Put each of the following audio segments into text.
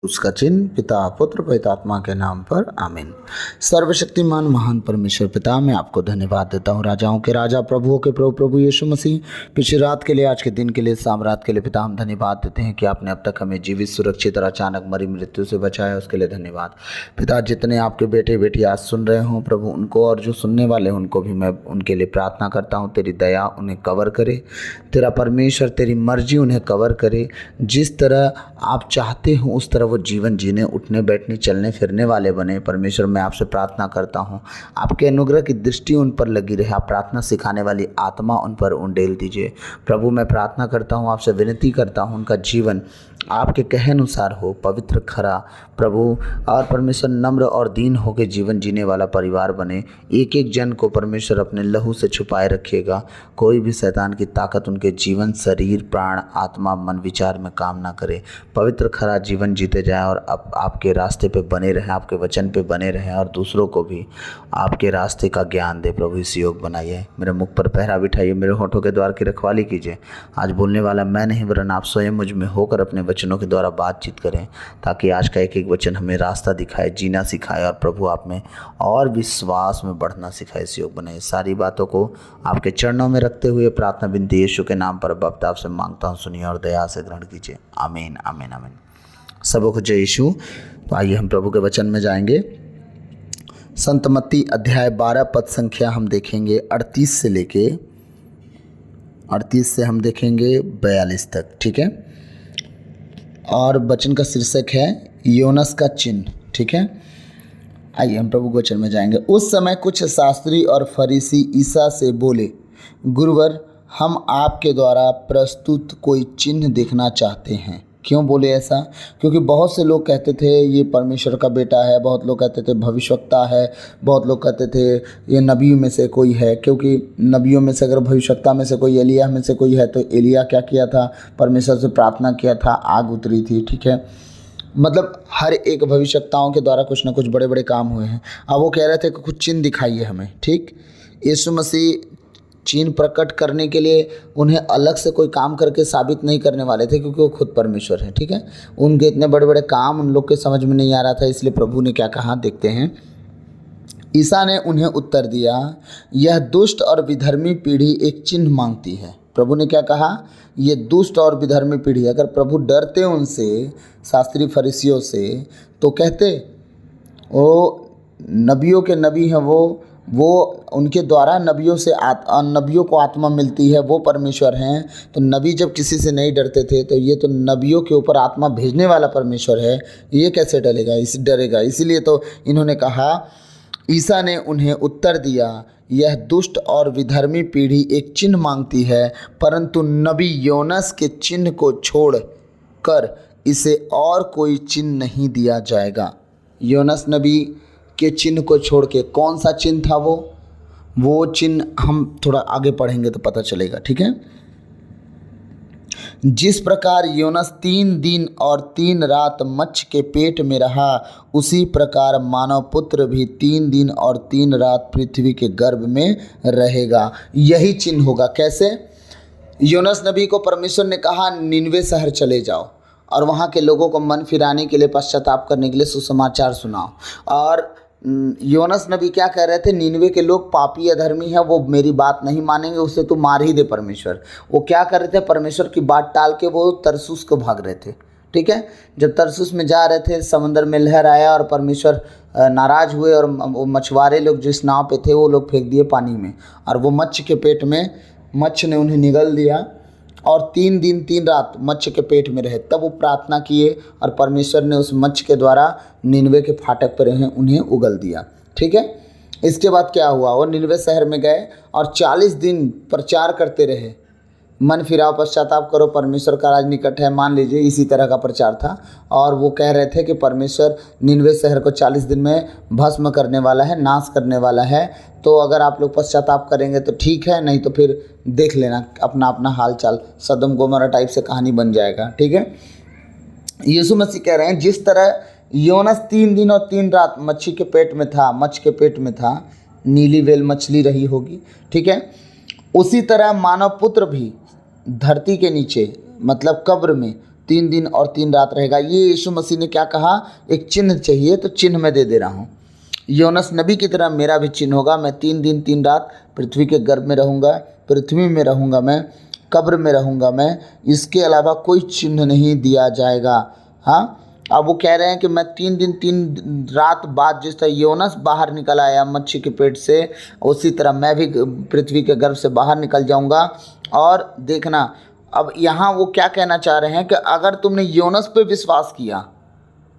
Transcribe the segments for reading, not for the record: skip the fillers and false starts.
उसका चिन्ह पिता पुत्र पवित्र आत्मा के नाम पर आमीन। सर्वशक्तिमान महान परमेश्वर पिता, मैं आपको धन्यवाद देता हूँ। राजाओं के राजा प्रभुओं के प्रभु प्रभु यीशु मसीह, पिछली रात के लिए, आज के दिन के लिए, सामरात के लिए पिता हम धन्यवाद देते हैं कि आपने अब तक हमें जीवित सुरक्षित और अचानक मरी मृत्यु से बचाया, उसके लिए धन्यवाद। पिता, जितने आपके बेटे बेटी आज सुन रहे हों प्रभु, उनको और जो सुनने वाले हैं उनको भी मैं उनके लिए प्रार्थना करता हूँ। तेरी दया उन्हें कवर करे, तेरा परमेश्वर तेरी मर्जी उन्हें कवर करे। जिस तरह आप चाहते हो उस तरह वो जीवन जीने, उठने बैठने चलने फिरने वाले बने। परमेश्वर, मैं आपसे प्रार्थना करता हूँ, आपके अनुग्रह की दृष्टि उन पर लगी रहे। आप प्रार्थना सिखाने वाली आत्मा उन पर उंडेल दीजिए प्रभु। मैं प्रार्थना करता हूँ, आपसे विनती करता हूँ, उनका जीवन आपके कहे अनुसार हो, पवित्र खरा प्रभु और परमेश्वर नम्र और दीन होकर जीवन जीने वाला परिवार बने। एक एक जन को परमेश्वर अपने लहू से छुपाए रखिएगा। कोई भी शैतान की ताकत उनके जीवन, शरीर, प्राण, आत्मा, मन, विचार में काम ना करे। पवित्र खरा जीवन जीते जाए और आपके रास्ते पे बने रहें, आपके वचन पे बने रहें और दूसरों को भी आपके रास्ते का ज्ञान दे प्रभु। इस योग बनाइए, मेरे मुख पर पहरा बिठाइए, मेरे होठों के द्वार की रखवाली कीजिए। आज बोलने वाला मैं नहीं वरन आप स्वयं मुझ में होकर अपने वचनों के द्वारा बातचीत करें, ताकि आज का एक एक वचन हमें रास्ता दिखाए, जीना सिखाए और प्रभु आप में और विश्वास में बढ़ना सिखाए। इस योग बनाए, सारी बातों को आपके चरणों में रखते हुए प्रार्थना विनती यीशु के नाम पर बाप आपसे मांगता हूँ, सुनिए और दया से ग्रहण कीजिए। आमीन आमीन आमीन। सबों को जय यीशु। तो आइए हम प्रभु के वचन में जाएंगे। संत मत्ती अध्याय 12 पद संख्या हम देखेंगे 38 से लेके 38 से हम देखेंगे 42 तक, ठीक है। और वचन का शीर्षक है योनस का चिन्ह, ठीक है। आइए हम प्रभु के वचन में जाएंगे। उस समय कुछ शास्त्री और फरीसी ईसा से बोले, गुरुवर, हम आपके द्वारा प्रस्तुत कोई चिन्ह देखना चाहते हैं। क्यों बोले ऐसा? क्योंकि बहुत से लोग कहते थे ये परमेश्वर का बेटा है, बहुत लोग कहते थे भविष्यवक्ता है, बहुत लोग कहते थे ये नबियों में से कोई है। क्योंकि नबियों में से अगर भविष्यवक्ता में से कोई, एलिया में से कोई है, तो एलिया क्या किया था? परमेश्वर से प्रार्थना किया था, आग उतरी थी, ठीक है। मतलब हर एक भविष्यवक्ताओं के द्वारा कुछ ना कुछ बड़े बड़े काम हुए हैं। अब वो कह रहे थे कि कुछ चिन्ह दिखाइए हमें, ठीक। यीशु मसीह चिन्ह प्रकट करने के लिए उन्हें अलग से कोई काम करके साबित नहीं करने वाले थे, क्योंकि वो खुद परमेश्वर हैं, ठीक है। उनके इतने बड़े बड़े काम उन लोग के समझ में नहीं आ रहा था, इसलिए प्रभु ने क्या कहा देखते हैं। ईसा ने उन्हें उत्तर दिया, यह दुष्ट और विधर्मी पीढ़ी एक चिन्ह मांगती है। प्रभु ने क्या कहा? ये दुष्ट और विधर्मी पीढ़ी। अगर प्रभु डरते उनसे, शास्त्री फरीसियों से, तो कहते वो नबियों के नबी हैं, वो उनके द्वारा नबियों से नबियों को आत्मा मिलती है, वो परमेश्वर हैं। तो नबी जब किसी से नहीं डरते थे, तो ये तो नबियों के ऊपर आत्मा भेजने वाला परमेश्वर है, ये कैसे डरेगा? इसीलिए तो इन्होंने कहा। ईसा ने उन्हें उत्तर दिया, यह दुष्ट और विधर्मी पीढ़ी एक चिन्ह मांगती है, परंतु नबी योनस के चिन्ह को छोड़ कर इसे और कोई चिन्ह नहीं दिया जाएगा। योनस नबी के चिन्ह को छोड़ के कौन सा चिन्ह था? वो चिन्ह हम थोड़ा आगे पढ़ेंगे तो पता चलेगा, ठीक है। जिस प्रकार योनस 3 दिन और 3 रात मत्स्य के पेट में रहा, उसी प्रकार मानव पुत्र भी 3 दिन और 3 रात पृथ्वी के गर्भ में रहेगा। यही चिन्ह होगा। कैसे? योनस नबी को परमेश्वर ने कहा निनवे शहर चले जाओ और वहाँ के लोगों को मन फिराने के लिए, पश्चाताप करने के लिए सुसमाचार सुनाओ। और योनस नबी क्या कह रहे थे? निनवे के लोग पापी अधर्मी हैं, वो मेरी बात नहीं मानेंगे, उसे तो मार ही दे परमेश्वर। वो क्या कर रहे थे? परमेश्वर की बात टाल के वो तरसुस को भाग रहे थे, ठीक है। जब तरसुस में जा रहे थे, समंदर में लहर आया और परमेश्वर नाराज़ हुए और वो मछुआरे लोग जिस नाव पे थे वो लोग फेंक दिए पानी में, और वो मत्स्य के पेट में मत्स्य ने उन्हें निगल दिया और 3 दिन 3 रात मत्स्य के पेट में रहे। तब वो प्रार्थना किए और परमेश्वर ने उस मत्स्य के द्वारा निनवे के फाटक पर उन्हें उगल दिया, ठीक है। इसके बाद क्या हुआ? वो निनवे शहर में गए और 40 दिन प्रचार करते रहे, मन फिराओ, पश्चाताप करो, परमेश्वर का राज निकट है। मान लीजिए इसी तरह का प्रचार था। और वो कह रहे थे कि परमेश्वर निनवे शहर को 40 दिन में भस्म करने वाला है, नाश करने वाला है। तो अगर आप लोग पश्चाताप करेंगे तो ठीक है, नहीं तो फिर देख लेना अपना अपना हाल चाल, सदम गोमोरा टाइप से कहानी बन जाएगा, ठीक है। यीशु मसीह कह रहे हैं जिस तरह योनस 3 दिन और 3 रात मच्छी के पेट में था, नीली वेल मछली रही होगी, ठीक है। उसी तरह मानव पुत्र भी धरती के नीचे, मतलब कब्र में 3 दिन और 3 रात रहेगा। ये यीशु मसीह ने क्या कहा, एक चिन्ह चाहिए तो चिन्ह मैं दे रहा हूँ। योनस नबी की तरह मेरा भी चिन्ह होगा। मैं 3 दिन 3 रात पृथ्वी के गर्भ में रहूँगा, पृथ्वी में रहूँगा, मैं कब्र में रहूँगा मैं, इसके अलावा कोई चिन्ह नहीं दिया जाएगा। हाँ, अब वो कह रहे हैं कि मैं 3 दिन 3 रात बाद जिस तरह योनस बाहर निकल आया मच्छी के पेट से, उसी तरह मैं भी पृथ्वी के गर्भ से बाहर निकल जाऊँगा। और देखना, अब यहाँ वो क्या कहना चाह रहे हैं कि अगर तुमने योनस पे विश्वास किया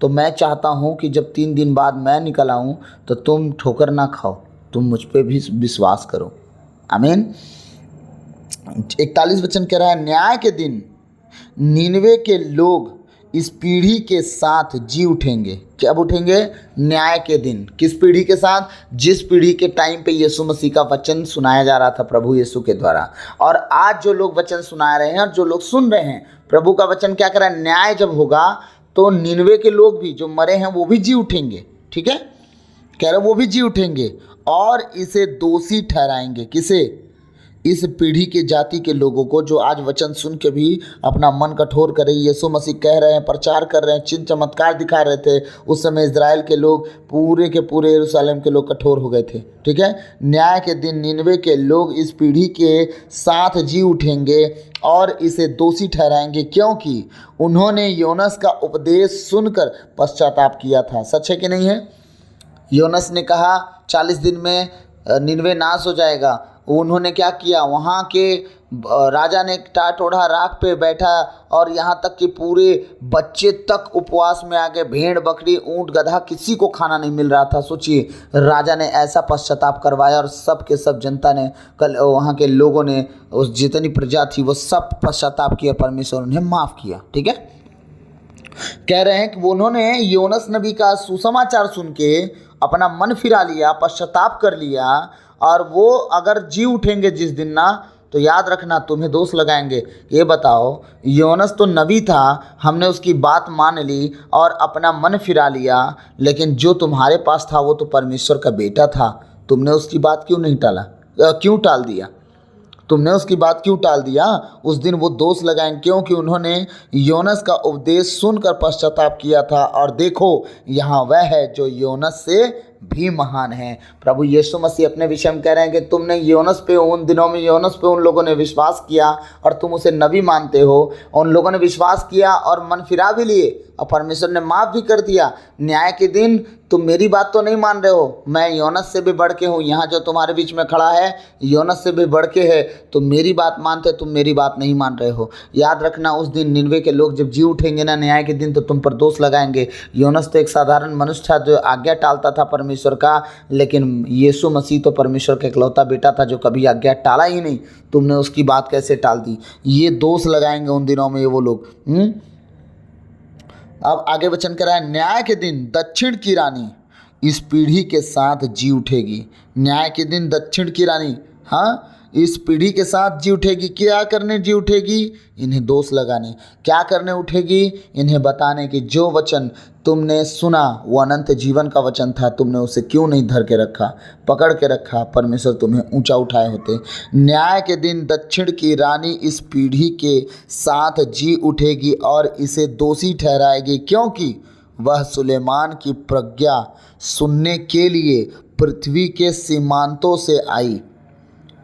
तो मैं चाहता हूँ कि जब 3 दिन बाद मैं निकल आऊँ तो तुम ठोकर ना खाओ, तुम मुझ पे भी विश्वास करो। आमीन। 41 वचन कह रहा है, न्याय के दिन नीनवे के लोग इस पीढ़ी के साथ जी उठेंगे। कब उठेंगे? न्याय के दिन। किस पीढ़ी के साथ? जिस पीढ़ी के टाइम पे यीशु मसीह का वचन सुनाया जा रहा था प्रभु यीशु के द्वारा। और आज जो लोग वचन सुना रहे हैं और जो लोग सुन रहे हैं, प्रभु का वचन क्या कर रहा है, न्याय जब होगा तो निनवे के लोग भी जो मरे हैं वो भी जी उठेंगे। ठीक है, कह रहे वो भी जी उठेंगे और इसे दोषी ठहराएंगे। किसे? इस पीढ़ी के जाति के लोगों को जो आज वचन सुन के भी अपना मन कठोर करे। यीशु मसीह कह रहे हैं, प्रचार कर रहे हैं, चिन्ह चमत्कार दिखा रहे थे। उस समय इजराइल के लोग पूरे के पूरे यरूशलेम के लोग कठोर हो गए थे। ठीक है, न्याय के दिन निनवे के लोग इस पीढ़ी के साथ जी उठेंगे और इसे दोषी ठहराएंगे, क्योंकि उन्होंने योनस का उपदेश सुनकर पश्चाताप किया था। सच है कि नहीं है? योनस ने कहा 40 दिन में निनवे नाश हो जाएगा। उन्होंने क्या किया, वहाँ के राजा ने टाट ओढ़ा राख पे बैठा और यहाँ तक कि पूरे बच्चे तक उपवास में आ गए। भेड़ बकरी ऊंट गधा किसी को खाना नहीं मिल रहा था। सोचिए, राजा ने ऐसा पश्चाताप करवाया और सब के सब जनता ने, कल वहाँ के लोगों ने, उस जितनी प्रजा थी वो सब पश्चाताप किया, परमेश्वर उन्हें माफ़ किया। ठीक है, कह रहे हैं कि उन्होंने योनस नबी का सुसमाचार सुन के अपना मन फिरा लिया, पश्चाताप कर लिया, और वो अगर जी उठेंगे जिस दिन ना, तो याद रखना तुम्हें दोष लगाएंगे। ये बताओ, योनस तो नबी था, हमने उसकी बात मान ली और अपना मन फिरा लिया, लेकिन जो तुम्हारे पास था वो तो परमेश्वर का बेटा था। तुमने उसकी बात क्यों नहीं टाला, क्यों टाल दिया? तुमने उसकी बात क्यों टाल दिया? उस दिन वो दोष लगाएंगे, क्योंकि उन्होंने योनस का उपदेश सुनकर पश्चाताप किया था। और देखो, यहाँ वह है जो योनस से भी महान है। प्रभु यीशु मसीह अपने विषय में कह रहे हैं कि तुमने योनस पे, उन दिनों में योनस पे उन लोगों ने विश्वास किया और तुम उसे नबी मानते हो। उन लोगों ने विश्वास किया और मन फिरा भी लिए और परमेश्वर ने माफ़ भी कर दिया। न्याय के दिन तुम मेरी बात तो नहीं मान रहे हो, मैं योनस से भी बढ़ के हूँ। यहाँ जो तुम्हारे बीच में खड़ा है योनस से भी बढ़ के है। तुम मेरी बात मानते, तुम मेरी बात नहीं मान रहे हो। याद रखना, उस दिन निनवे के लोग जब जी उठेंगे ना न्याय के दिन, तो तुम पर दोष लगाएंगे। योनस तो एक साधारण मनुष्य था जो आज्ञा टालता था परमेश्वर का, लेकिन यीशु मसीह तो परमेश्वर का इकलौता बेटा था जो कभी आज्ञा टाला ही नहीं। तुमने उसकी बात कैसे टाल दी? ये दोष लगाएंगे उन दिनों में ये वो लोग। अब आगे वचन कह रहा है, न्याय के दिन दक्षिण की रानी इस पीढ़ी के साथ जी उठेगी। न्याय के दिन दक्षिण की रानी, हाँ, इस पीढ़ी के साथ जी उठेगी। क्या करने जी उठेगी? इन्हें दोष लगाने। क्या करने उठेगी? इन्हें बताने कि जो वचन तुमने सुना वो अनंत जीवन का वचन था, तुमने उसे क्यों नहीं धर के रखा, पकड़ के रखा? परमेश्वर तुम्हें ऊंचा उठाए होते। न्याय के दिन दक्षिण की रानी इस पीढ़ी के साथ जी उठेगी और इसे दोषी ठहराएगी, क्योंकि वह सुलेमान की प्रज्ञा सुनने के लिए पृथ्वी के सीमांतों से आई।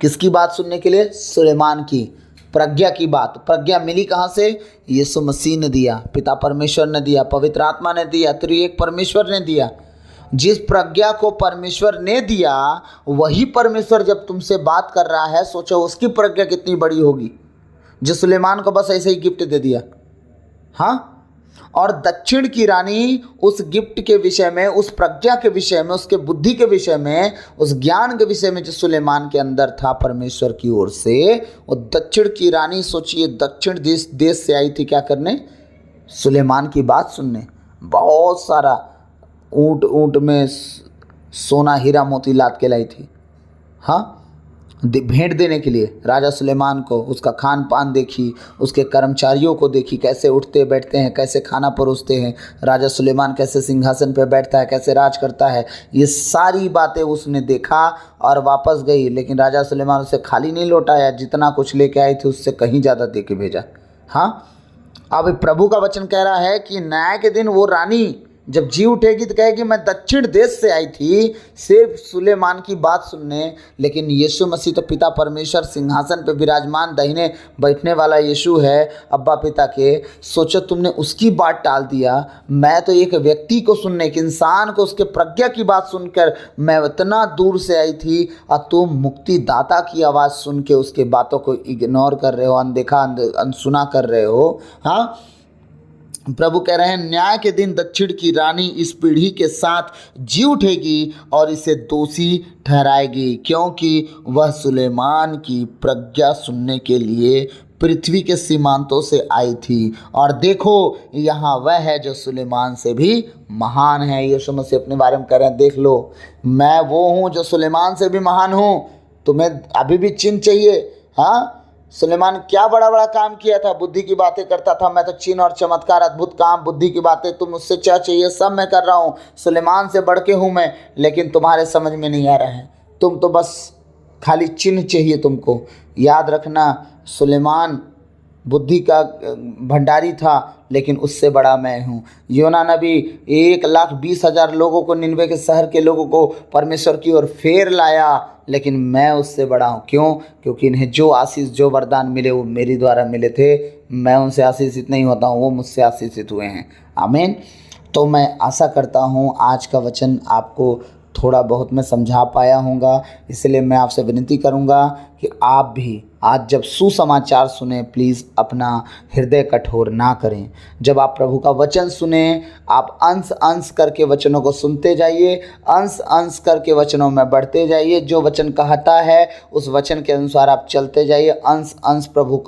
किसकी बात सुनने के लिए? सुलेमान की प्रज्ञा की बात। प्रज्ञा मिली कहाँ से? यीशु मसीह ने दिया, पिता परमेश्वर ने दिया, पवित्र आत्मा ने दिया, त्रिएक परमेश्वर ने दिया। जिस प्रज्ञा को परमेश्वर ने दिया वही परमेश्वर जब तुमसे बात कर रहा है, सोचो उसकी प्रज्ञा कितनी बड़ी होगी, जो सुलेमान को बस ऐसे ही गिफ्ट दे दिया। हाँ, और दक्षिण की रानी उस गिफ्ट के विषय में, उस प्रज्ञा के विषय में, उसके बुद्धि के विषय में, उस ज्ञान के विषय में जो सुलेमान के अंदर था परमेश्वर की ओर से, वो दक्षिण की रानी, सोचिए, दक्षिण देश से आई थी क्या करने? सुलेमान की बात सुनने। बहुत सारा ऊंट में सोना हीरा मोती लाद के लाई थी। हाँ, भेंट देने के लिए राजा सुलेमान को। उसका खान पान देखी, उसके कर्मचारियों को देखी, कैसे उठते बैठते हैं, कैसे खाना परोसते हैं, राजा सुलेमान कैसे सिंहासन पर बैठता है, कैसे राज करता है। ये सारी बातें उसने देखा और वापस गई। लेकिन राजा सुलेमान उसे खाली नहीं लौटाया, जितना कुछ लेके आई थी उससे कहीं ज़्यादा दे के भेजा। हाँ, अब प्रभु का वचन कह रहा है कि न्याय के दिन वो रानी जब जी उठेगी तो कहेगी मैं दक्षिण देश से आई थी सिर्फ सुलेमान की बात सुनने, लेकिन यीशु मसीह तो पिता परमेश्वर सिंहासन पे विराजमान दाहिने बैठने वाला यीशु है अब्बा पिता के। सोचो तुमने उसकी बात टाल दिया, मैं तो एक व्यक्ति को सुनने, एक इंसान को उसके प्रज्ञा की बात सुनकर मैं इतना दूर से आई थी, और तुम मुक्तिदाता की आवाज़ सुन के उसके बातों को इग्नोर कर रहे हो, अनदेखा अनसुना कर रहे हो। हाँ, प्रभु कह रहे हैं न्याय के दिन दक्षिण की रानी इस पीढ़ी के साथ जी उठेगी और इसे दोषी ठहराएगी, क्योंकि वह सुलेमान की प्रज्ञा सुनने के लिए पृथ्वी के सीमांतों से आई थी। और देखो यहाँ वह है जो सुलेमान से भी महान है। यीशु मसीह अपने बारे में कह रहे हैं देख लो, मैं वो हूँ जो सुलेमान से भी महान हूँ। तुम्हें अभी भी चिन्ह चाहिए? हाँ, सुलेमान क्या बड़ा बड़ा काम किया था, बुद्धि की बातें करता था, मैं तो चिन्ह और चमत्कार अद्भुत काम बुद्धि की बातें, तुम मुझसे क्या चाहिए, सब मैं कर रहा हूँ, सुलेमान से बढ़ के हूँ मैं। लेकिन तुम्हारे समझ में नहीं आ रहा है, तुम तो बस खाली चिन्ह चाहिए तुमको। याद रखना, सुलेमान बुद्धि का भंडारी था, लेकिन उससे बड़ा मैं हूँ। योना नबी 1,20,000 लोगों को, निनवे के शहर के लोगों को परमेश्वर की ओर फेर लाया, लेकिन मैं उससे बड़ा हूँ। क्यों? क्योंकि इन्हें जो आशीष जो वरदान मिले वो मेरी द्वारा मिले थे। मैं उनसे आशीषित नहीं होता हूँ, वो मुझसे आशीषित हुए हैं। आमीन। तो मैं आशा करता हूँ आज का वचन आपको थोड़ा बहुत मैं समझा पाया होगा, इसलिए मैं आपसे विनती करूँगा कि आप भी आज जब सुसमाचार सुने प्लीज़ अपना हृदय कठोर ना करें। जब आप प्रभु का वचन सुने, आप अंश अंश करके वचनों को सुनते जाइए, अंश अंश करके वचनों में बढ़ते जाइए। जो वचन कहता है उस वचन के अनुसार आप चलते जाइए। अंश अंश प्रभु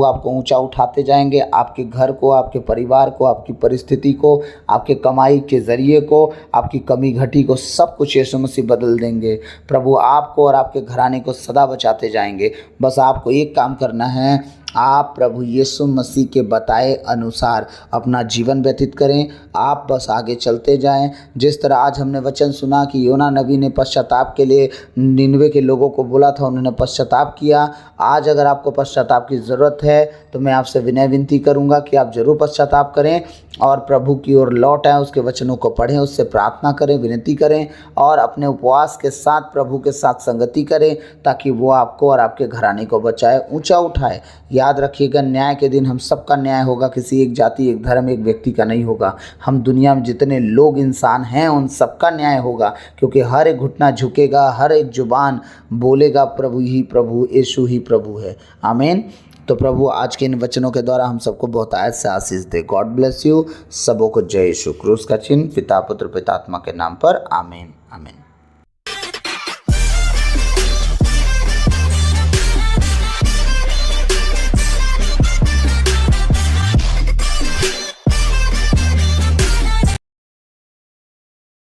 आपको ऊंचा उठाते जाएंगे। आपके घर को, आपके परिवार को, आपकी परिस्थिति को, आपके कमाई के ज़रिए को, आपकी कमी घटी को, सब कुछ यीशु मसीह बदल देंगे। प्रभु आपको और आपके घराने को सदा बचाते जाएंगे। बस आपको एक काम करना है, आप प्रभु यीशु मसीह के बताए अनुसार अपना जीवन व्यतीत करें। आप बस आगे चलते जाएं। जिस तरह आज हमने वचन सुना कि योना नबी ने पश्चाताप के लिए निनवे के लोगों को बोला था, उन्होंने पश्चाताप किया। आज अगर आपको पश्चाताप की ज़रूरत है तो मैं आपसे विनय विनती करूंगा कि आप ज़रूर पश्चाताप करें और प्रभु की ओर लौट आएँ, उसके वचनों को पढ़ें, उससे प्रार्थना करें, विनती करें और अपने उपवास के साथ प्रभु के साथ संगति करें, ताकि वो आपको और आपके घराने को बचाए, ऊंचा उठाए। याद रखिएगा, न्याय के दिन हम सबका न्याय होगा, किसी एक जाति, एक धर्म, एक व्यक्ति का नहीं होगा। हम दुनिया में जितने लोग इंसान हैं उन सबका न्याय होगा, क्योंकि हर एक घुटना झुकेगा, हर एक जुबान बोलेगा प्रभु ही प्रभु, यीशु ही प्रभु है। आमीन। तो प्रभु आज के इन वचनों के द्वारा हम सबको बहुत आयत से आशीष दे। God bless you. सबों को जय यीशु। क्रूस का चिन्ह पिता पुत्र पिता आत्मा के नाम पर। आमीन आमीन।